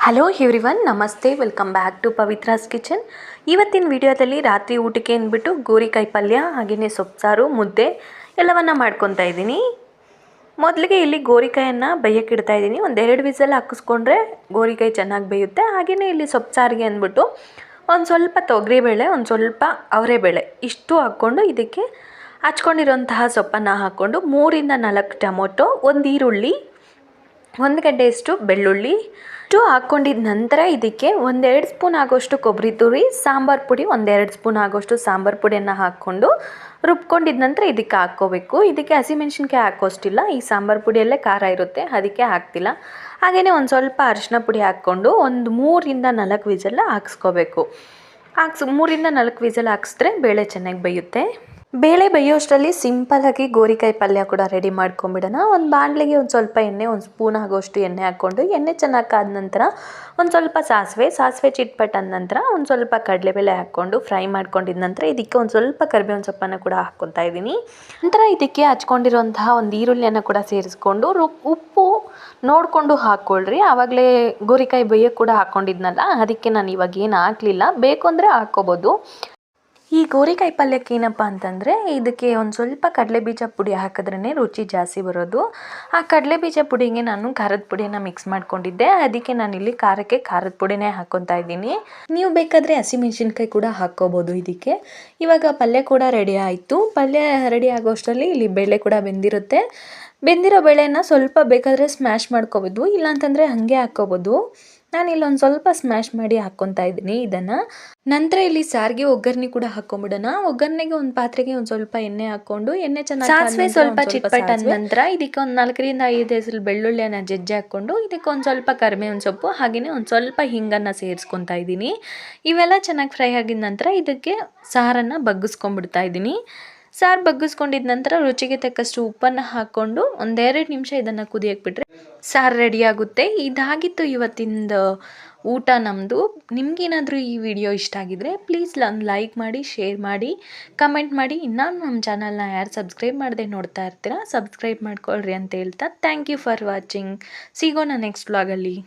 Hello everyone, ನಮಸ್ತೆ. Welcome back to Pavithra's kitchen. ಇವತ್ತಿನ ವಿಡಿಯೋದಲ್ಲಿ ರಾತ್ರಿ ಊಟಕ್ಕೆ ಅಂದ್ಬಿಟ್ಟು ಗೋರಿಕಾಯಿ ಪಲ್ಯ ಹಾಗೆಯೇ ಸೊಪ್ಪು ಮುದ್ದೆ ಎಲ್ಲವನ್ನು ಮಾಡ್ಕೊತಾ ಇದ್ದೀನಿ. ಮೊದಲಿಗೆ ಇಲ್ಲಿ ಗೋರಿಕಾಯನ್ನು ಬೇಯಕ್ಕಿಡ್ತಾ ಇದ್ದೀನಿ. ಒಂದೆರಡು ವಿಸಲ್ ಹಾಕಿಸ್ಕೊಂಡ್ರೆ ಗೋರಿಕಾಯಿ ಚೆನ್ನಾಗಿ ಬೇಯುತ್ತೆ. ಹಾಗೆಯೇ ಇಲ್ಲಿ ಸೊಪ್ಪು ಸಾರಿಗೆ ಅಂದ್ಬಿಟ್ಟು ಒಂದು ಸ್ವಲ್ಪ ತೊಗರಿಬೇಳೆ, ಒಂದು ಸ್ವಲ್ಪ ಅವರೆಬೇಳೆ ಇಷ್ಟು ಹಾಕ್ಕೊಂಡು ಇದಕ್ಕೆ ಹಚ್ಕೊಂಡಿರೋಂತಹ ಸೊಪ್ಪನ್ನು ಹಾಕ್ಕೊಂಡು 3 ಇಂದ 4 ಟೊಮೊಟೊ, ಒಂದು ಈರುಳ್ಳಿ, 1 ಗಡ್ಡೆಯಷ್ಟು ಬೆಳ್ಳುಳ್ಳಿ ಹಾಕ್ಕೊಂಡಿದ್ದ ನಂತರ ಇದಕ್ಕೆ 1-2 ಸ್ಪೂನ್ ಆಗೋಷ್ಟು ಕೊಬ್ಬರಿ ತುರಿ, ಸಾಂಬಾರು ಪುಡಿ 1-2 ಸ್ಪೂನ್ ಆಗೋಷ್ಟು ಸಾಂಬಾರು ಪುಡಿಯನ್ನು ಹಾಕ್ಕೊಂಡು ರುಬ್ಕೊಂಡಿದ್ದ ನಂತರ ಇದಕ್ಕೆ ಹಾಕ್ಕೋಬೇಕು. ಇದಕ್ಕೆ ಹಸಿಮೆಣ್ಸಿನ್ಕಾಯಿ ಹಾಕೋಷ್ಟಿಲ್ಲ, ಈ ಸಾಂಬಾರು ಪುಡಿಯಲ್ಲೇ ಖಾರ ಇರುತ್ತೆ, ಅದಕ್ಕೆ ಹಾಕ್ತಿಲ್ಲ. ಹಾಗೆಯೇ ಒಂದು ಸ್ವಲ್ಪ ಅರಿಶಿನ ಪುಡಿ ಹಾಕ್ಕೊಂಡು ಒಂದು 3 ಇಂದ 4 ವಿಸಲ್ ಹಾಕ್ಸ್ಕೋಬೇಕು. 3 ಇಂದ 4 ವಿಸಲ್ ಹಾಕ್ಸಿದ್ರೆ ಬೇಳೆ ಚೆನ್ನಾಗಿ ಬೇಯುತ್ತೆ. ಬೇಳೆ ಬೇಯೋಷ್ಟರಲ್ಲಿ ಸಿಂಪಲ್ಲಾಗಿ ಗೋರಿಕಾಯಿ ಪಲ್ಯ ಕೂಡ ರೆಡಿ ಮಾಡ್ಕೊಂಬಿಡೋಣ. ಒಂದು ಬಾಣಲೆಗೆ ಒಂದು ಸ್ವಲ್ಪ ಎಣ್ಣೆ, 1 ಸ್ಪೂನ್ ಆಗೋಷ್ಟು ಎಣ್ಣೆ ಹಾಕ್ಕೊಂಡು ಎಣ್ಣೆ ಚೆನ್ನಾಗಿ ಕಾದ ನಂತರ ಒಂದು ಸ್ವಲ್ಪ ಸಾಸಿವೆ ಚಿಟ್ಪಟ್ ಅಂದ ನಂತರ ಒಂದು ಸ್ವಲ್ಪ ಕಡಲೆಬೇಳೆ ಹಾಕ್ಕೊಂಡು ಫ್ರೈ ಮಾಡ್ಕೊಂಡಿದ್ದ ನಂತರ ಇದಕ್ಕೆ ಒಂದು ಸ್ವಲ್ಪ ಕರಿಬೇವಿನ ಸೊಪ್ಪನ್ನು ಕೂಡ ಹಾಕ್ಕೊತಾ ಇದ್ದೀನಿ. ನಂತರ ಇದಕ್ಕೆ ಹಚ್ಕೊಂಡಿರೋಂತಹ ಒಂದು ಈರುಳ್ಳಿಯನ್ನು ಕೂಡ ಸೇರಿಸ್ಕೊಂಡು ಉಪ್ಪು ನೋಡಿಕೊಂಡು ಹಾಕ್ಕೊಳ್ರಿ. ಆವಾಗಲೇ ಗೋರಿಕಾಯಿ ಬೇಯೋಕ್ಕೆ ಕೂಡ ಹಾಕ್ಕೊಂಡಿದ್ನಲ್ಲ, ಅದಕ್ಕೆ ನಾನು ಇವಾಗ ಏನು ಹಾಕಲಿಲ್ಲ. ಬೇಕು ಅಂದರೆ ಹಾಕ್ಕೋಬೋದು. ಈ ಗೋರಿಕಾಯಿ ಪಲ್ಯಕ್ಕೆ ಏನಪ್ಪ ಅಂತಂದರೆ ಇದಕ್ಕೆ ಒಂದು ಸ್ವಲ್ಪ ಕಡಲೆಬೀಜ ಪುಡಿ ಹಾಕಿದ್ರೇ ರುಚಿ ಜಾಸ್ತಿ ಬರೋದು. ಆ ಕಡಲೆಬೀಜ ಪುಡಿಗೆ ನಾನು ಖಾರದ ಪುಡಿಯನ್ನು ಮಿಕ್ಸ್ ಮಾಡ್ಕೊಂಡಿದ್ದೆ, ಅದಕ್ಕೆ ನಾನಿಲ್ಲಿ ಖಾರಕ್ಕೆ ಖಾರದ ಪುಡಿನೇ ಹಾಕ್ಕೊತಾ ಇದ್ದೀನಿ. ನೀವು ಬೇಕಾದರೆ ಹಸಿಮೆಣ್ಸಿನ್ಕಾಯಿ ಕೂಡ ಹಾಕ್ಕೋಬೋದು ಇದಕ್ಕೆ. ಇವಾಗ ಪಲ್ಯ ಕೂಡ ರೆಡಿ ಆಯಿತು. ಪಲ್ಯ ರೆಡಿ ಆಗೋಷ್ಟರಲ್ಲಿ ಇಲ್ಲಿ ಬೇಳೆ ಕೂಡ ಬೆಂದಿರುತ್ತೆ. ಬೆಂದಿರೋ ಬೇಳೆನ ಸ್ವಲ್ಪ ಬೇಕಾದರೆ ಸ್ಮ್ಯಾಶ್ ಮಾಡ್ಕೋಬೋದು, ಇಲ್ಲಾಂತಂದರೆ ಹಾಗೆ ಹಾಕ್ಕೋಬೋದು. ನಾನಿಲ್ಲಿ ಒಂದು ಸ್ವಲ್ಪ ಸ್ಮ್ಯಾಶ್ ಮಾಡಿ ಹಾಕ್ಕೊತಾ ಇದ್ದೀನಿ ಇದನ್ನು. ನಂತರ ಇಲ್ಲಿ ಸಾರಿಗೆ ಒಗ್ಗರಣೆ ಕೂಡ ಹಾಕ್ಕೊಂಬಿಡೋಣ. ಒಗ್ಗರಣೆಗೆ ಒಂದು ಪಾತ್ರೆಗೆ ಒಂದು ಸ್ವಲ್ಪ ಎಣ್ಣೆ ಹಾಕ್ಕೊಂಡು ಎಣ್ಣೆ ಚೆನ್ನಾಗಿ ಸಾಸಿವೆ ಸ್ವಲ್ಪ ಚಿಟ್ಪಟ್ ಅಂದ ನಂತರ ಇದಕ್ಕೆ ಒಂದು 4 ಇಂದ 5 ಹೆಸರು ಬೆಳ್ಳುಳ್ಳಿಯನ್ನು ಜಜ್ಜಿ ಹಾಕ್ಕೊಂಡು ಇದಕ್ಕೆ ಒಂದು ಸ್ವಲ್ಪ ಕರಿಬೇವಿನ ಸೊಪ್ಪು ಹಾಗೆಯೇ ಒಂದು ಸ್ವಲ್ಪ ಹಿಂಗನ್ನು ಸೇರಿಸ್ಕೊತಾ ಇದ್ದೀನಿ. ಇವೆಲ್ಲ ಚೆನ್ನಾಗಿ ಫ್ರೈ ಆಗಿದ ನಂತರ ಇದಕ್ಕೆ ಸಾರನ್ನು ಬಗ್ಗಿಸ್ಕೊಂಡ್ಬಿಡ್ತಾ ಇದ್ದೀನಿ. ಸಾರು ಬಗ್ಗಿಸ್ಕೊಂಡಿದ್ದ ನಂತರ ರುಚಿಗೆ ತಕ್ಕಷ್ಟು ಉಪ್ಪನ್ನು ಹಾಕ್ಕೊಂಡು 1-2 ನಿಮಿಷ ಇದನ್ನು ಕುದಿಯಕ್ಕೆ ಬಿಟ್ಟರೆ ಸಾರು ರೆಡಿಯಾಗುತ್ತೆ. ಇದಾಗಿತ್ತು ಇವತ್ತಿಂದ ಊಟ ನಮ್ಮದು. ನಿಮಗೇನಾದರೂ ಈ ವಿಡಿಯೋ ಇಷ್ಟ ಆಗಿದರೆ ಪ್ಲೀಸ್ ಲೈಕ್ ಮಾಡಿ, ಶೇರ್ ಮಾಡಿ, ಕಮೆಂಟ್ ಮಾಡಿ. ಇನ್ನೂ ನಮ್ಮ ಚಾನಲ್ನ ಯಾರು ಸಬ್ಸ್ಕ್ರೈಬ್ ಮಾಡದೆ ನೋಡ್ತಾ ಇರ್ತೀರಾ ಸಬ್ಸ್ಕ್ರೈಬ್ ಮಾಡ್ಕೊಳ್ರಿ ಅಂತ ಹೇಳ್ತಾ ಥ್ಯಾಂಕ್ ಯು ಫಾರ್ ವಾಚಿಂಗ್. ಸಿಗೋಣ ನೆಕ್ಸ್ಟ್ ವ್ಲಾಗಲ್ಲಿ.